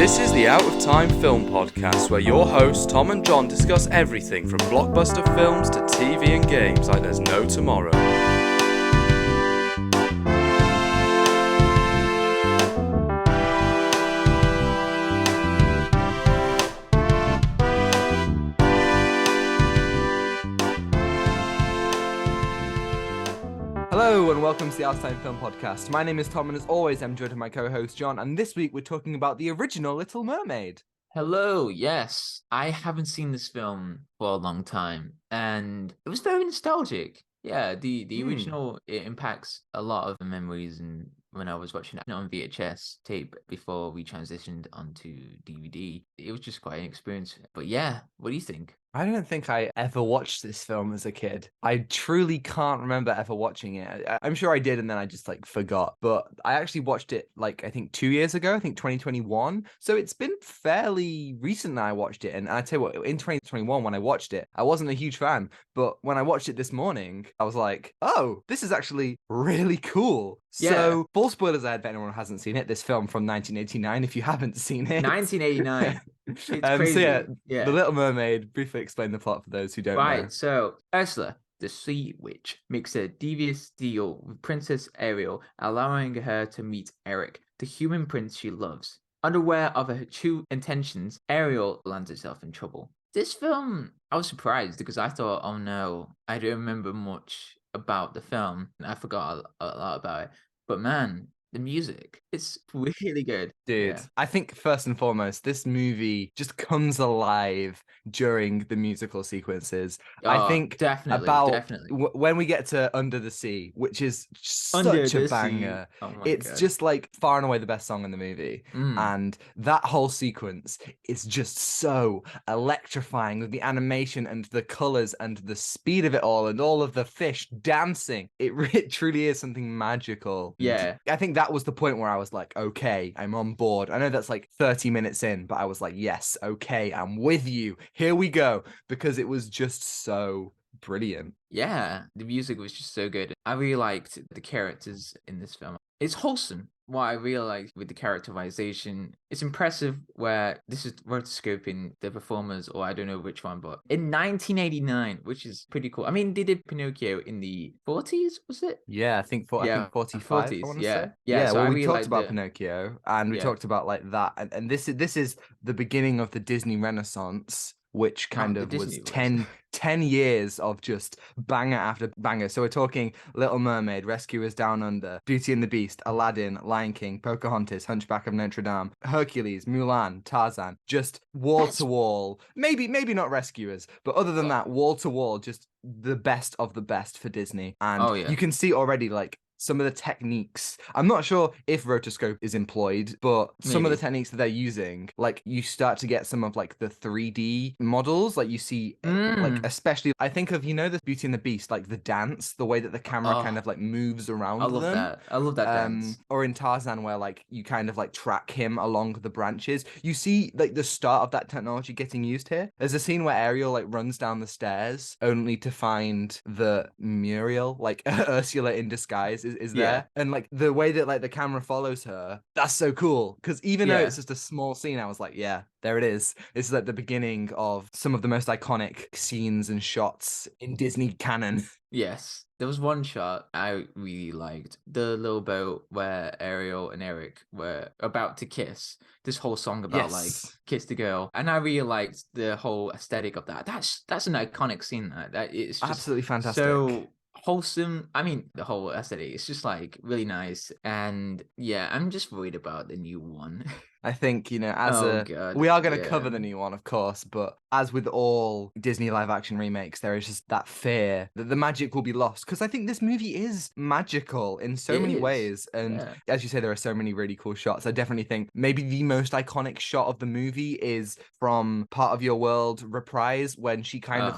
This is the Out of Time Film Podcast, where your hosts Tom and John discuss everything from blockbuster films to TV and games like there's no tomorrow. Hello and welcome to the Out of Time Film Podcast. My name is Tom and as always I'm joined by my co-host John, and this week we're talking about the original Little Mermaid. Hello, yes. I haven't seen this film for a long time and it was very nostalgic. Yeah, the original, it impacts a lot of the memories and when I was watching it on VHS tape before we transitioned onto DVD. It was just quite an experience. But yeah, what do you think? I don't think I ever watched this film as a kid. I truly can't remember ever watching it. I'm sure I did and then I just forgot. But I actually watched it I think 2 years ago, I think 2021. So it's been fairly recent that I watched it. And I tell you what, in 2021 when I watched it, I wasn't a huge fan. But when I watched it this morning, I was like, oh, this is actually really cool. Yeah. So full spoilers ahead for anyone who hasn't seen it. This film from 1989, if you haven't seen it. 1989. It's crazy. So yeah, The Little Mermaid, briefly explain the plot for those who don't know. Right, so Ursula, the sea witch, makes a devious deal with Princess Ariel, allowing her to meet Eric, the human prince she loves. Unaware of her true intentions, Ariel lands herself in trouble. This film, I was surprised because I thought, oh no, I don't remember much about the film. I forgot a lot about it. But man, the music, it's really good. Dude, Yeah. I think first and foremost, this movie just comes alive during the musical sequences. I think definitely. When we get to Under the Sea, which is Under such a the banger. Sea. Oh my It's God. just far and away the best song in the movie. And that whole sequence is just so electrifying with the animation and the colors and the speed of it all and all of the fish dancing. It truly is something magical. Yeah. I think that was the point where I was like, okay, I'm on board. I know that's 30 minutes in, but I was like, yes, okay, I'm with you. Here we go. Because it was just so brilliant. Yeah, the music was just so good. I really liked the characters in this film. It's wholesome. What I really liked with the characterization, it's impressive where this is rotoscoping the performers, or I don't know which one, but in 1989, which is pretty cool. I mean, they did Pinocchio in the 40s, was it? Yeah, I think 45, 40s, I want to yeah. say. Yeah, so well, I we really talked liked about Pinocchio, and we talked about that, and this is the beginning of the Disney Renaissance, which kind of was 10 years of just banger after banger. So we're talking Little Mermaid, Rescuers Down Under, Beauty and the Beast, Aladdin, Lion King, Pocahontas, Hunchback of Notre Dame, Hercules, Mulan, Tarzan, just wall to wall. Maybe not Rescuers, but other than that, wall to wall, just the best of the best for Disney. And you can see already some of the techniques. I'm not sure if rotoscope is employed, but some of the techniques that they're using, you start to get some of the 3D models, you see, especially, I think of, the Beauty and the Beast, the dance, the way that the camera kind of moves around them. I love that dance. Or in Tarzan, where you kind of track him along the branches. You see the start of that technology getting used here. There's a scene where Ariel runs down the stairs only to find the Muriel, Ursula in disguise is there, and the way that the camera follows her, that's so cool, because even though it's just a small scene, I was like, yeah, there it is. This is the beginning of some of the most iconic scenes and shots in Disney canon. Yes, there was one shot I really liked, the little boat where Ariel and Eric were about to kiss. This whole song about kiss the girl, and I really liked the whole aesthetic of that. That's an iconic scene. That it's just absolutely fantastic. So wholesome. I mean, the whole aesthetic is just really nice. And yeah, I'm just worried about the new one. I think, we are going to cover the new one, of course, but as with all Disney live action remakes, there is just that fear that the magic will be lost, because I think this movie is magical in so many ways, and as you say, there are so many really cool shots. I definitely think maybe the most iconic shot of the movie is from Part of Your World Reprise, when she kind of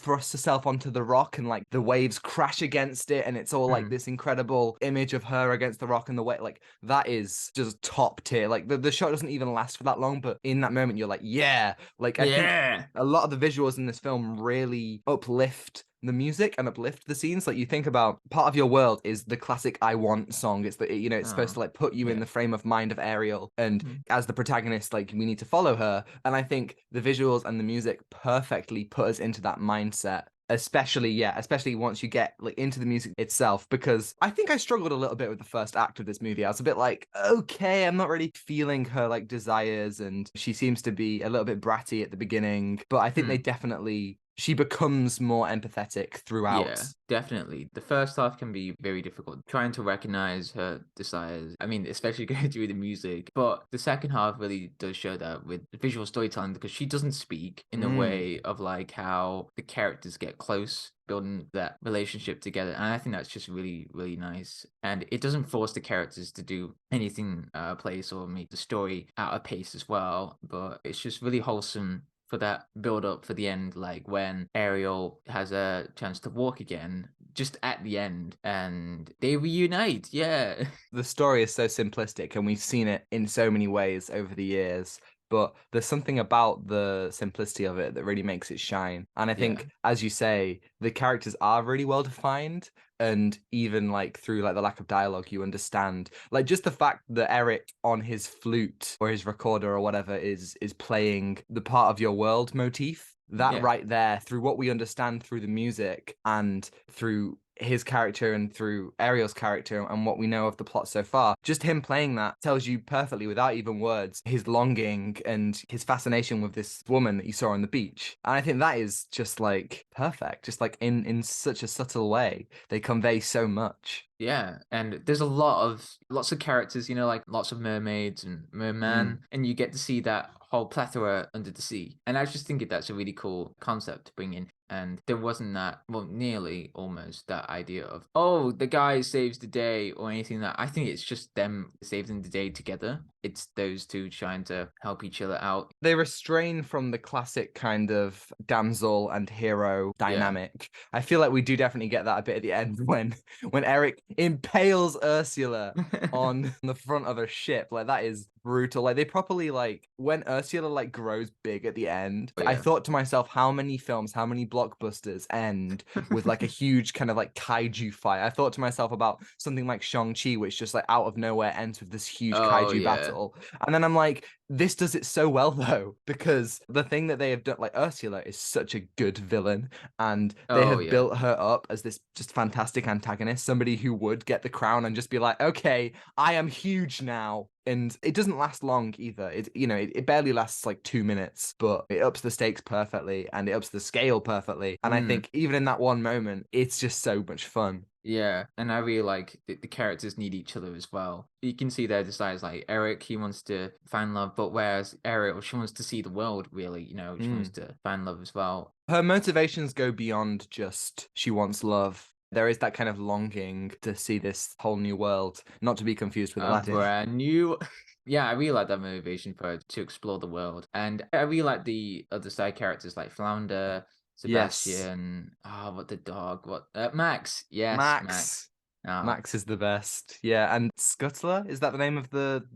thrusts herself onto the rock and the waves crash against it, and it's all like this incredible image of her against the rock and the way, like that is just top tier. Like the shot doesn't even last for that long, but in that moment you're like, yeah. Like I think a lot of the visuals in this film really uplift the music and uplift the scenes. Like you think about part of your world is the classic I Want song. It's the, you know, it's supposed to like put you in the frame of mind of Ariel, and as the protagonist, like we need to follow her. And I think the visuals and the music perfectly put us into that mindset, especially once you get like into the music itself, because I think I struggled a little bit with the first act of this movie. I was a bit like, okay, I'm not really feeling her like desires, and she seems to be a little bit bratty at the beginning, but I think they definitely, she becomes more empathetic throughout. Yeah, definitely. The first half can be very difficult, trying to recognize her desires. I mean, especially going through the music. But the second half really does show that with visual storytelling, because she doesn't speak in a way of like how the characters get close, building that relationship together. And I think that's just really, really nice. And it doesn't force the characters to do anything place or make the story out of pace as well. But it's just really wholesome for that build up for the end, like when Ariel has a chance to walk again just at the end and they reunite. Yeah. The story is so simplistic, and we've seen it in so many ways over the years, but there's something about the simplicity of it that really makes it shine. And I think, as you say, the characters are really well defined, and even like through like the lack of dialogue, you understand like just the fact that Eric on his flute or his recorder or whatever is playing the part of your world motif. That right there, through what we understand through the music and through his character and through Ariel's character and what we know of the plot so far, just him playing that tells you perfectly without even words his longing and his fascination with this woman that you saw on the beach. And I think that is just like perfect, just like in such a subtle way they convey so much. Yeah, and there's lots of characters, you know, like lots of mermaids and merman, and you get to see that whole plethora under the sea. And I just think that's a really cool concept to bring in. And there wasn't that, well, nearly almost that idea of, oh, the guy saves the day or anything that. I think it's just them saving the day together. It's those two trying to help each other out. They restrain from the classic kind of damsel and hero dynamic. I feel like we do definitely get that a bit at the end when Eric impales Ursula on the front of a ship. Like that is brutal. Like they properly, like when Ursula like grows big at the end, I thought to myself, how many films, how many blockbusters end with like a huge kind of like kaiju fight? I thought to myself about something like Shang-Chi, which just like out of nowhere ends with this huge kaiju battle. And then I'm like, this does it so well though, because the thing that they have done, like Ursula is such a good villain, and they have built her up as this just fantastic antagonist, somebody who would get the crown and just be like, okay, I am huge now. And it doesn't last long either. It barely lasts like 2 minutes, but it ups the stakes perfectly and it ups the scale perfectly. And I think even in that one moment, it's just so much fun. Yeah, and I really like the characters need each other as well. You can see their desires, like Eric, he wants to find love, but whereas Ariel, she wants to see the world, really, you know, she wants to find love as well. Her motivations go beyond just she wants love. There is that kind of longing to see this whole new world, not to be confused with Aladdin. Brand new. Yeah, I really like that motivation for her to explore the world. And I really like the other side characters like Flounder, Sebastian, what the dog, Max. Yes, Max. Max is the best. Yeah, and Scuttler, is that the name of the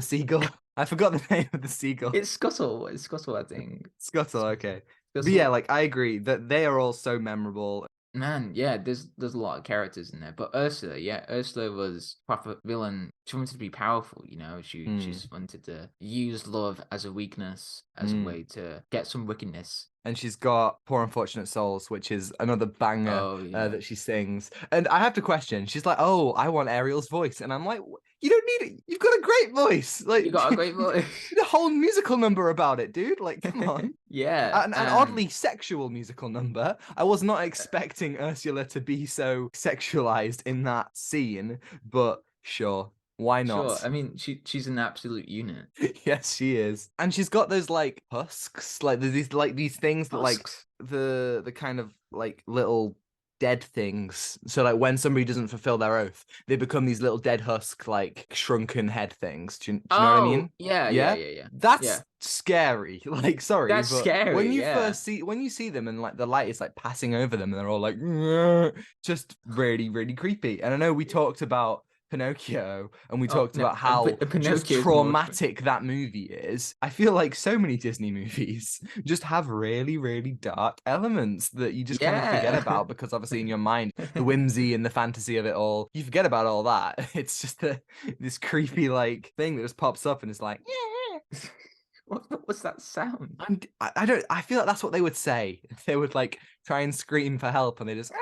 seagull? I forgot the name of the seagull. It's Scuttle. It's Scuttle, I think. Scuttle, okay. But yeah, like I agree that they are all so memorable. Man, yeah, there's a lot of characters in there. But Ursula was proper villain. She wanted to be powerful, you know. She just wanted to use love as a weakness, as a way to get some wickedness. And she's got Poor Unfortunate Souls, which is another banger that she sings. And I have to question, she's like, oh, I want Ariel's voice. And I'm like, you don't need it. You've got a great voice. Like, you got a great voice. The whole musical number about it, dude. Like, come on. Yeah. An oddly sexual musical number. I was not expecting Ursula to be so sexualized in that scene, but sure. Why not? Sure. I mean, she's an absolute unit. Yes, she is. And she's got those like husks, like there's these things that like the kind of like little dead things. So like when somebody doesn't fulfill their oath, they become these little dead husk, like shrunken head things. Do you know what I mean? Yeah. That's scary. Like, sorry, That's but scary. when you see them and like the light is like passing over them and they're all like, "Grr," just really, really creepy. And I know we talked about Pinocchio and we talked about how just traumatic that movie is. I feel like so many Disney movies just have really, really dark elements that you just kind of forget about because obviously in your mind, the whimsy and the fantasy of it all, you forget about all that. It's just this creepy like thing that just pops up and it's like, yeah. What's that sound? I feel like that's what they would say. They would like try and scream for help and they just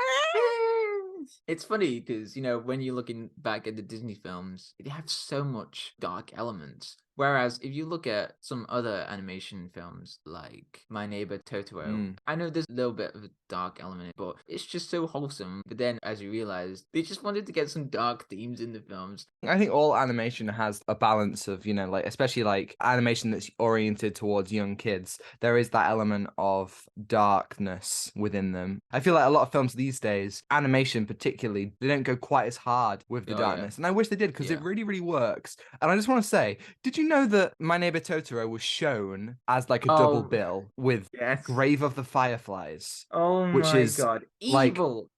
It's funny because, when you're looking back at the Disney films, they have so much dark elements. Whereas if you look at some other animation films like My Neighbor Totoro, I know there's a little bit of a dark element, but it's just so wholesome. But then as you realize, they just wanted to get some dark themes in the films. I think all animation has a balance of, like especially like animation that's oriented towards young kids. There is that element of darkness within them. I feel like a lot of films these days, animation particularly, they don't go quite as hard with the darkness. And I wish they did because it really, really works. And I just want to say, did you know that My Neighbor Totoro was shown as like a double bill with Grave of the Fireflies? Oh my god. Evil.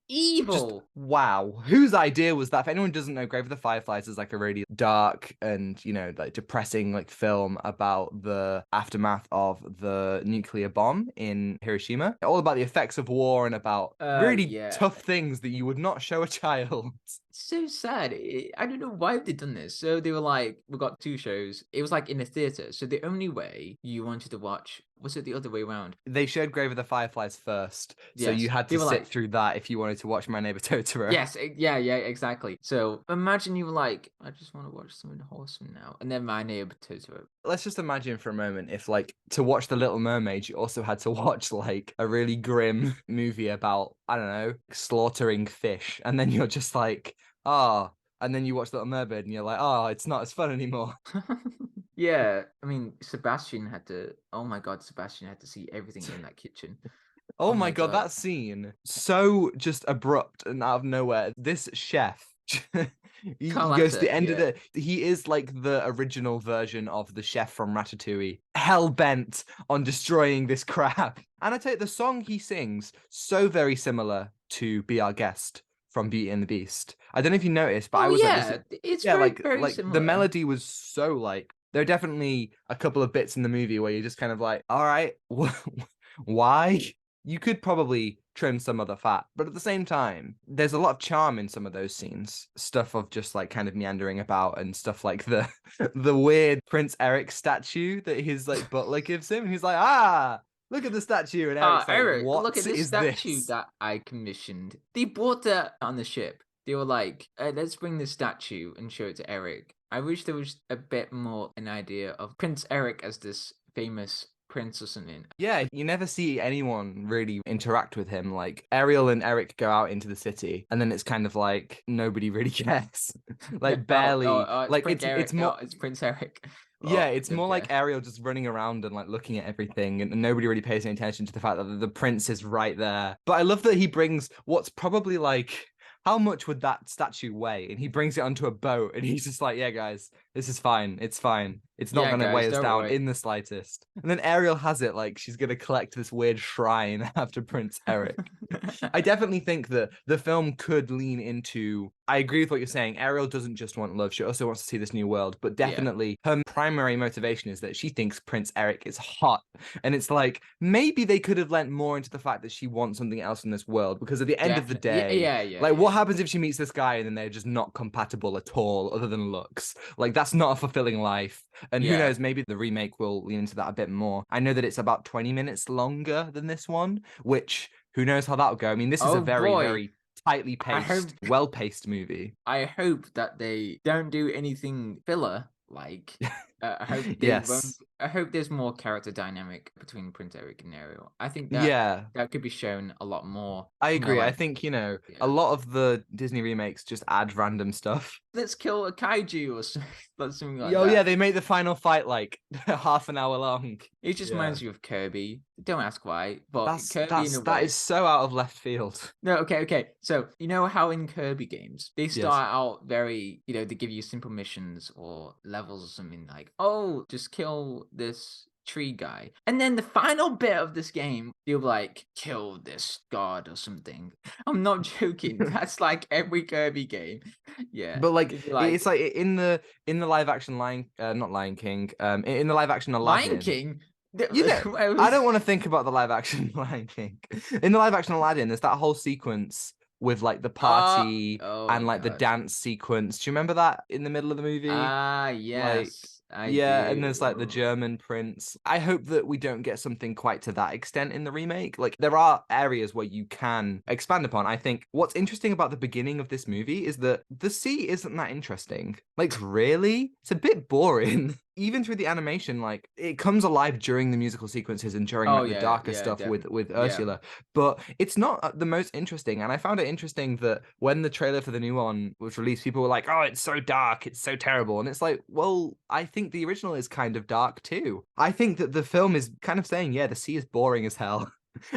Just, wow. Whose idea was that? If anyone doesn't know, Grave of the Fireflies is like a really dark and, like depressing like film about the aftermath of the nuclear bomb in Hiroshima. All about the effects of war and about really tough things that you would not show a child. So sad. I don't know why they've done this. So they were like, we got 2 shows. It was like in a theater. So the only way you wanted to watch, was it the other way around? They showed Grave of the Fireflies first. So you had to sit through that if you wanted to watch My Neighbor Totoro. Yes, yeah, exactly. So imagine you were like, I just want to watch something wholesome now. And then My Neighbor Totoro. Let's just imagine for a moment if like to watch The Little Mermaid, you also had to watch like a really grim movie about, I don't know, slaughtering fish. And then you're just like, and then you watch Little Mermaid and you're like, it's not as fun anymore. Yeah, I mean, Sebastian had to see everything in that kitchen. Oh my god, that scene, so just abrupt and out of nowhere. This chef, he goes to the end of he is like the original version of the chef from Ratatouille, hell-bent on destroying this crab. And I tell you, the song he sings, so very similar to Be Our Guest from Beauty and the Beast. I don't know if you noticed, but I was it's very similar. The melody was so like, there are definitely a couple of bits in the movie where you're just kind of like, all right, why? You could probably trim some of the fat, but at the same time, there's a lot of charm in some of those scenes. Stuff of just like kind of meandering about and stuff like the weird Prince Eric statue that his like butler gives him. And he's like, look at the statue. And Eric's like, Eric, what look at this statue this? that I commissioned. They brought that on the ship. They were like, let's bring this statue and show it to Eric. I wish there was a bit more an idea of Prince Eric as this famous prince or something. Yeah, you never see anyone really interact with him. Like Ariel and Eric go out into the city, and then it's kind of like nobody really cares. Like barely. It's more. It's Prince Eric. Yeah, it's more like Ariel just running around and like looking at everything, and nobody really pays any attention to the fact that the prince is right there. But I love that he brings what's probably like, how much would that statue weigh? And he brings it onto a boat, and he's just like, yeah, guys, this is fine. It's fine. It's not going to weigh us down in the slightest. And then Ariel has it like she's going to collect this weird shrine after Prince Eric. I definitely think that the film could lean into, I agree with what you're saying. Ariel doesn't just want love. She also wants to see this new world. But definitely her primary motivation is that she thinks Prince Eric is hot. And it's like, maybe they could have lent more into the fact that she wants something else in this world. Because at the end of the day, what happens if she meets this guy and then they're just not compatible at all other than looks? Like, that's not a fulfilling life. And who knows, maybe the remake will lean into that a bit more. I know that it's about 20 minutes longer than this one, which who knows how that'll go. I mean, this is a very, very tightly paced, well-paced movie. I hope that they don't do anything filler, like I hope they won't. Yes. I hope there's more character dynamic between Prince Eric and Ariel. I think that could be shown a lot more. I agree. I Like, think, a lot of the Disney remakes just add random stuff. let's kill a kaiju or something like Oh that. yeah, they make the final fight like half an hour long. It just reminds you of Kirby. Don't ask why, but Kirby that is so out of left field. No, okay. So you know how in Kirby games they start out very, they give you simple missions or levels or something like, oh, just kill this tree guy, and then the final bit of this game you'll like kill this god or something. I'm not joking. That's like every Kirby game. Yeah, but it's like in the live action not Lion King, in the live action Aladdin. Lion King. I don't want to think about the live action Lion King. In the live action Aladdin, there's that whole sequence with like the party and like the dance sequence. Do you remember that in the middle of the movie? Yes. And there's like the German prince. I hope that we don't get something quite to that extent in the remake. Like there are areas where you can expand upon. I think what's interesting about the beginning of this movie is that the sea isn't that interesting. Like really? It's a bit boring. Even through the animation, like it comes alive during the musical sequences and during the darker stuff with Ursula, but it's not the most interesting. And I found it interesting that when the trailer for the new one was released, people were like, "Oh, it's so dark, it's so terrible," and it's like, well, I think the original is kind of dark too. I think that the film is kind of saying, yeah, the sea is boring as hell.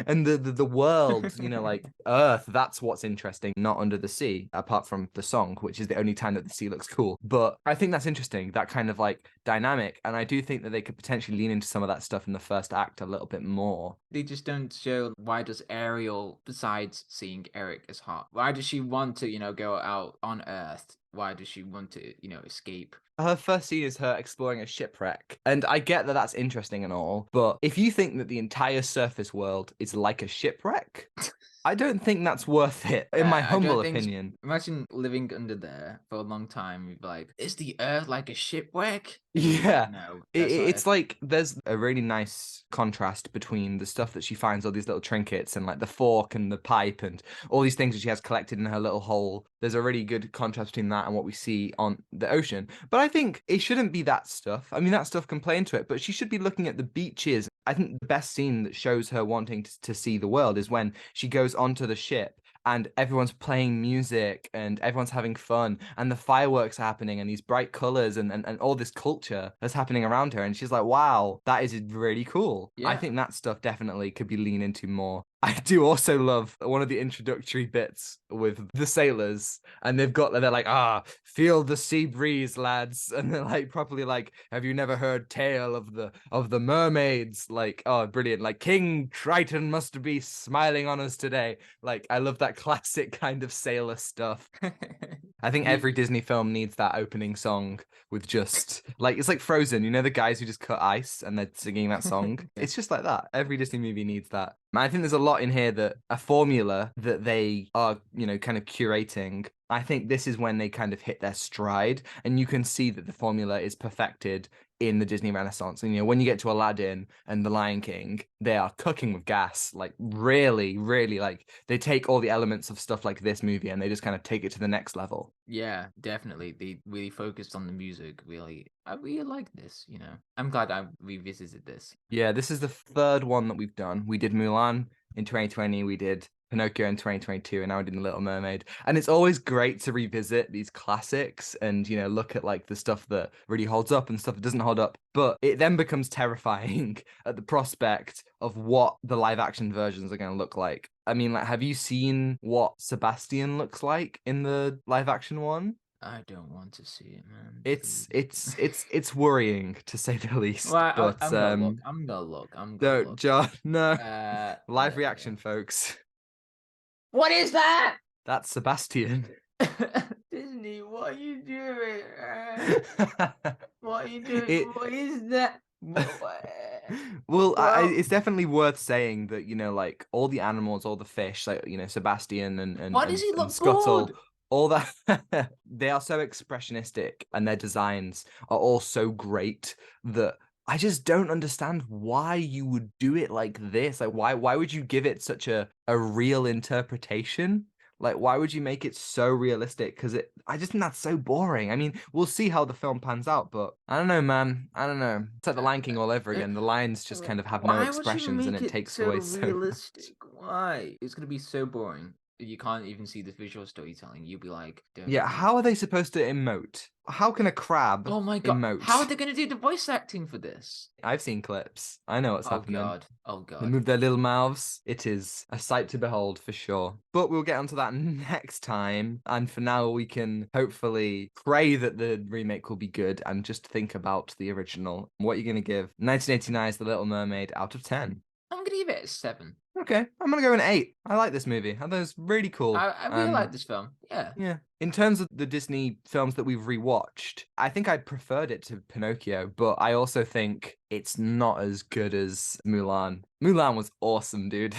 And the world, like Earth, that's what's interesting, not under the sea, apart from the song, which is the only time that the sea looks cool. But I think that's interesting, that kind of like dynamic. And I do think that they could potentially lean into some of that stuff in the first act a little bit more. They just don't show why does Ariel, besides seeing Eric as hot, why does she want to, go out on Earth? Why does she want to, escape? Her first scene is her exploring a shipwreck. And I get that that's interesting and all, but if you think that the entire surface world is like a shipwreck, I don't think that's worth it, in my humble opinion. Imagine living under there for a long time. You'd be like, is the Earth like a shipwreck? Yeah. No. It's like there's a really nice contrast between the stuff that she finds, all these little trinkets and like the fork and the pipe and all these things that she has collected in her little hole. There's a really good contrast between that and what we see on the ocean. But I think it shouldn't be that stuff. I mean, that stuff can play into it, but she should be looking at the beaches. I think the best scene that shows her wanting to see the world is when she goes onto the ship and everyone's playing music and everyone's having fun and the fireworks are happening and these bright colors and all this culture that's happening around her. And she's like, wow, that is really cool. Yeah. I think that stuff definitely could be leaned into more. I do also love one of the introductory bits with the sailors, and they're like, feel the sea breeze, lads, and they're like properly like, have you never heard tale of the mermaids? Like, oh, brilliant! Like King Triton must be smiling on us today. Like, I love that classic kind of sailor stuff. I think every Disney film needs that opening song with just like, it's like Frozen, the guys who just cut ice and they're singing that song. It's just like that. Every Disney movie needs that. I think there's a lot in here that a formula that they are, kind of curating. I think this is when they kind of hit their stride, and you can see that the formula is perfected in the Disney Renaissance. And, when you get to Aladdin and The Lion King, they are cooking with gas, like really, really, like they take all the elements of stuff like this movie and they just kind of take it to the next level. Yeah, definitely. They really focused on the music. I really like this, I'm glad I revisited this. Yeah, this is the third one that we've done. We did Mulan in 2020. We did Pinocchio in 2022, and now we're doing Little Mermaid. And it's always great to revisit these classics and, look at like the stuff that really holds up and stuff that doesn't hold up. But it then becomes terrifying at the prospect of what the live action versions are going to look like. I mean, like, have you seen what Sebastian looks like in the live action one? I don't want to see it, man. It's worrying to say the least. Well, but I'm gonna look. Don't, John. No. Live reaction, folks. What is that? That's Sebastian. Disney, what are you doing? What are you doing? What is that? Well, it's definitely worth saying that, like all the animals, all the fish, like, Sebastian and why does he look Scuttle, bored? all that, they are so expressionistic and their designs are all so great that I just don't understand why you would do it like this. Like, why would you give it such a real interpretation? Like, why would you make it so realistic? Because I just think that's so boring. I mean, we'll see how the film pans out, but I don't know, man. I don't know. It's like The Lion King all over again. The lions just kind of have no expressions, and it takes away so realistic. Why? It's gonna be so boring. You can't even see the visual storytelling. You'll be like, yeah, how are they supposed to emote? How can a crab oh my god, emote? how are they going to do the voice acting for this? I've seen clips. I know what's happening. Oh god. They move their little mouths. It is a sight to behold for sure. But we'll get onto that next time. And for now, we can hopefully pray that the remake will be good and just think about the original. What are you going to give 1989's The Little Mermaid out of 10? I'm going to give it a 7. Okay, I'm going to go an 8. I like this movie. I thought it was really cool. I really like this film. Yeah. Yeah. In terms of the Disney films that we've rewatched, I think I preferred it to Pinocchio, but I also think it's not as good as Mulan. Mulan was awesome, dude.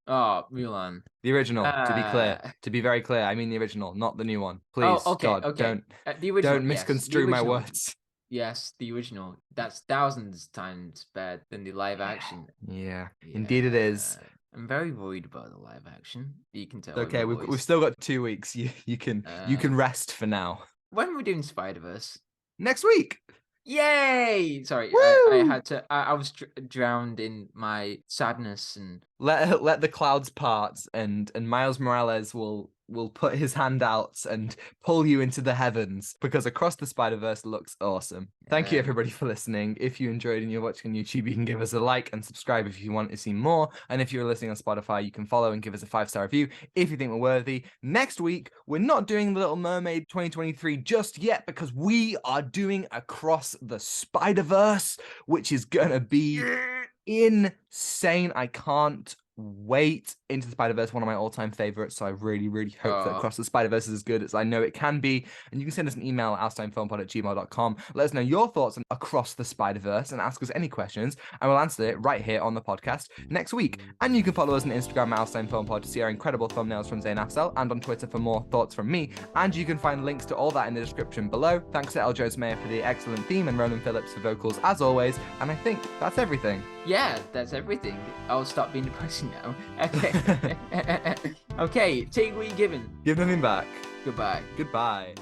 Oh, Mulan. The original, to be clear. To be very clear, I mean the original, not the new one. Please, okay, God, okay. The original, don't misconstrue my words. Yes, the original. That's thousands times better than the live action. Yeah, indeed it is. I'm very worried about the live action. You can tell. Okay, we've still got 2 weeks. You can rest for now. When are we doing Spider-Verse? Next week. Yay! Sorry, I was drowned in my sadness and let the clouds part, and Miles Morales will put his hand out and pull you into the heavens, because Across the Spider-Verse looks awesome. Thank you everybody for listening. If you enjoyed and you're watching on YouTube, you can give us a like and subscribe if you want to see more. And if you're listening on Spotify, you can follow and give us a 5-star review if you think we're worthy. Next week, we're not doing The Little Mermaid 2023 just yet, because we are doing Across the Spider-Verse, which is gonna be insane. I can't wait. Into the Spider-Verse, one of my all-time favorites, so I really, really hope that Across the Spider-Verse is as good as I know it can be. And you can send us an email at outstimefilmpod@gmail.com. Let us know your thoughts on Across the Spider-Verse and ask us any questions, and we'll answer it right here on the podcast next week. And you can follow us on Instagram at outstimefilmpod to see our incredible thumbnails from Zain Afzal, and on Twitter for more thoughts from me. And you can find links to all that in the description below. Thanks to Jones-Meyer for the excellent theme, and Ronan Phillips for vocals as always. And I think that's everything. Yeah, that's everything. I'll stop being depressing now. Okay. Okay, take what you're given. Give nothing back. Goodbye. Goodbye.